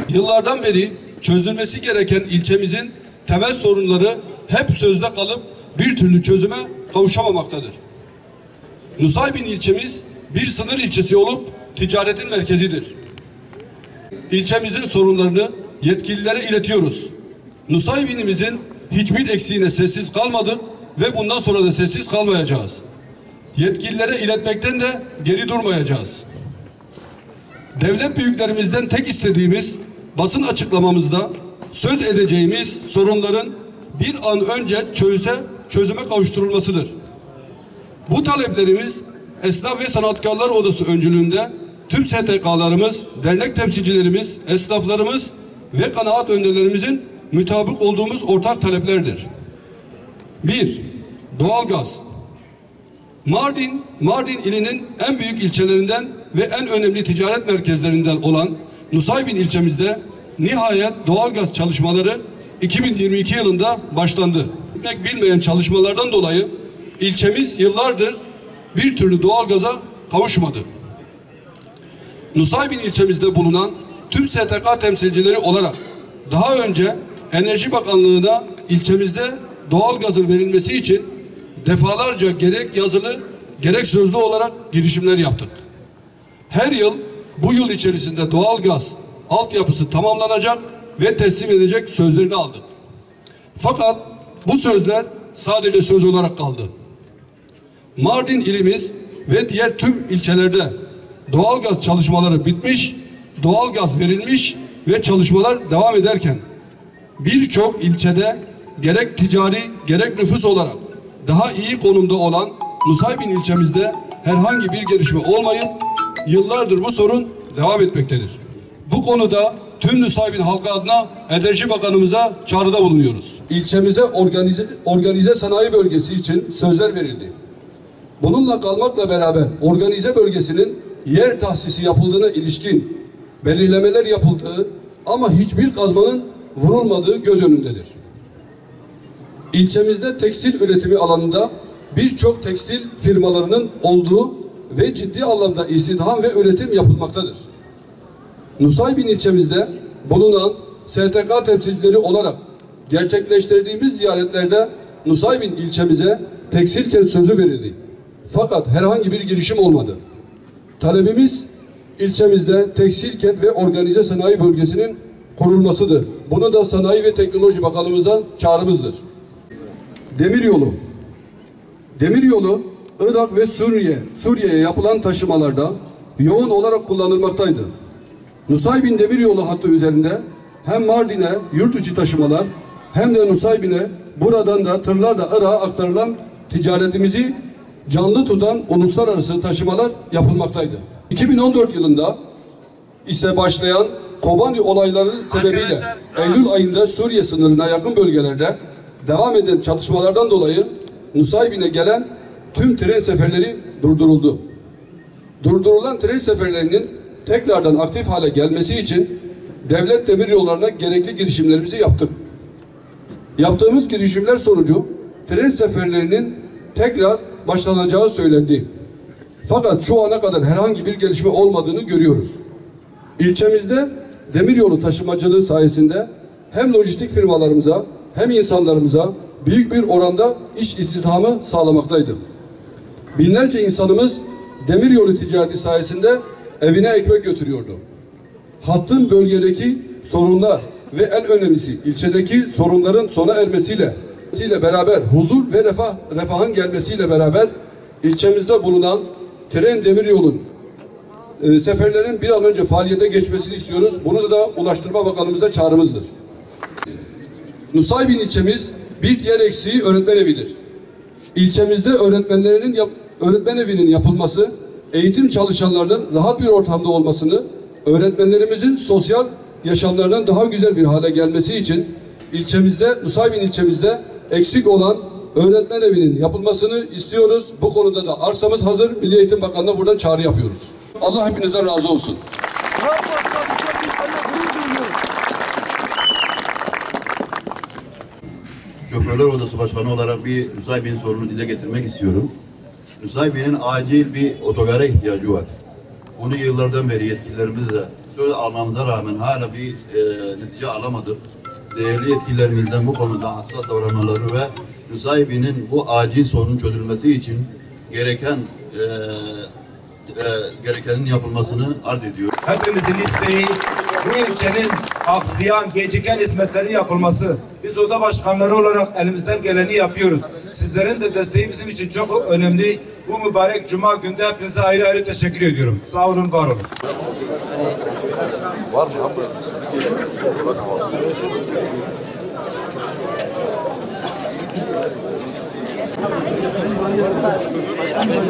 Yıllardan beri çözülmesi gereken ilçemizin temel sorunları hep sözde kalıp bir türlü çözüme kavuşamamaktadır. Nusaybin ilçemiz bir sınır ilçesi olup ticaretin merkezidir. İlçemizin sorunlarını yetkililere iletiyoruz. Nusaybin'imizin hiçbir eksiğine sessiz kalmadık ve bundan sonra da sessiz kalmayacağız. Yetkililere iletmekten de geri durmayacağız. Devlet büyüklerimizden tek istediğimiz basın açıklamamızda söz edeceğimiz sorunların bir an önce çözüme kavuşturulmasıdır. Bu taleplerimiz Esnaf ve Sanatkarlar Odası öncülüğünde tüm STK'larımız, dernek temsilcilerimiz, esnaflarımız ve kanaat önderlerimizin mutabık olduğumuz ortak taleplerdir. 1. Doğalgaz. Mardin ilinin en büyük ilçelerinden ve en önemli ticaret merkezlerinden olan Nusaybin ilçemizde nihayet doğalgaz çalışmaları 2022 yılında başlandı. Bilmeyen çalışmalardan dolayı ilçemiz yıllardır bir türlü doğalgaza kavuşmadı. Nusaybin ilçemizde bulunan tüm STK temsilcileri olarak daha önce Enerji Bakanlığı'na ilçemizde doğalgazın verilmesi için defalarca gerek yazılı gerek sözlü olarak girişimler yaptık. Her yıl bu yıl içerisinde doğalgaz altyapısı tamamlanacak ve teslim edecek sözlerini aldık. Fakat bu sözler sadece söz olarak kaldı. Mardin ilimiz ve diğer tüm ilçelerde doğalgaz çalışmaları bitmiş, doğalgaz verilmiş ve çalışmalar devam ederken birçok ilçede gerek ticari gerek nüfus olarak daha iyi konumda olan Nusaybin ilçemizde herhangi bir gelişme olmayıp yıllardır bu sorun devam etmektedir. Bu konuda tüm Nusaybin halkı adına Enerji Bakanımıza çağrıda bulunuyoruz. İlçemize organize sanayi bölgesi için sözler verildi. Bununla kalmakla beraber organize bölgesinin yer tahsisi yapıldığına ilişkin belirlemeler yapıldığı ama hiçbir kazmanın vurulmadığı göz önündedir. İlçemizde tekstil üretimi alanında birçok tekstil firmalarının olduğu ve ciddi anlamda istihdam ve üretim yapılmaktadır. Nusaybin ilçemizde bulunan STK temsilcileri olarak gerçekleştirdiğimiz ziyaretlerde Nusaybin ilçemize tekstil kent sözü verildi. Fakat herhangi bir girişim olmadı. Talebimiz ilçemizde tekstil kent ve organize sanayi bölgesinin kurulmasıdır. Bunu da Sanayi ve Teknoloji Bakanlığımızdan çağrımızdır. Demiryolu Irak ve Suriye'ye yapılan taşımalarda yoğun olarak kullanılmaktaydı. Nusaybin demiryolu hattı üzerinde hem Mardin'e yurt içi taşımalar hem de Nusaybin'e buradan da tırlarla Irak'a aktarılan ticaretimizi canlı tutan uluslararası taşımalar yapılmaktaydı. 2014 yılında ise başlayan Kobani olayları sebebiyle Eylül ayında Suriye sınırına yakın bölgelerde devam eden çatışmalardan dolayı Nusaybin'e gelen tüm tren seferleri durduruldu. Durdurulan tren seferlerinin tekrardan aktif hale gelmesi için devlet demiryollarına gerekli girişimlerimizi yaptık. Yaptığımız girişimler sonucu tren seferlerinin tekrar başlanacağı söylendi. Fakat şu ana kadar herhangi bir gelişme olmadığını görüyoruz. İlçemizde demiryolu taşımacılığı sayesinde hem lojistik firmalarımıza hem insanlarımıza büyük bir oranda iş istihdamı sağlamaktaydı. Binlerce insanımız demiryolu ticareti sayesinde evine ekmek götürüyordu. Hattın bölgedeki sorunlar ve en önemlisi ilçedeki sorunların sona ermesiyle beraber huzur ve refahın gelmesiyle beraber ilçemizde bulunan tren demiryolun seferlerin bir an önce faaliyete geçmesini istiyoruz. Bunu da Ulaştırma Bakanımıza çağrımızdır. Nusaybin ilçemiz bir diğer eksiği öğretmen evidir. İlçemizde öğretmen evinin yapılması, eğitim çalışanlarının rahat bir ortamda olmasını, öğretmenlerimizin sosyal yaşamlarının daha güzel bir hale gelmesi için ilçemizde, Nusaybin ilçemizde eksik olan öğretmen evinin yapılmasını istiyoruz. Bu konuda da arsamız hazır. Milli Eğitim Bakanlığı'na buradan çağrı yapıyoruz. Allah hepinizden razı olsun. Şoförler Odası Başkanı olarak bir Nusaybin sorunu dile getirmek istiyorum. Nusaybin'in acil bir otogara ihtiyacı var. Bunu yıllardan beri yetkililerimiz de söz almamıza rağmen hala bir netice alamadık. Değerli yetkililerimizden bu konuda hassas davranmaları ve Nusaybin'in bu acil sorunun çözülmesi için gerekenin yapılmasını arz ediyorum. Hepimizin isteği bu ilçenin aksayan, geciken hizmetlerin yapılması. Biz oda başkanları olarak elimizden geleni yapıyoruz. Sizlerin de desteği bizim için çok önemli. Bu mübarek cuma günde hepinize ayrı ayrı teşekkür ediyorum. Sağ olun, var olun. Var mı? Hadi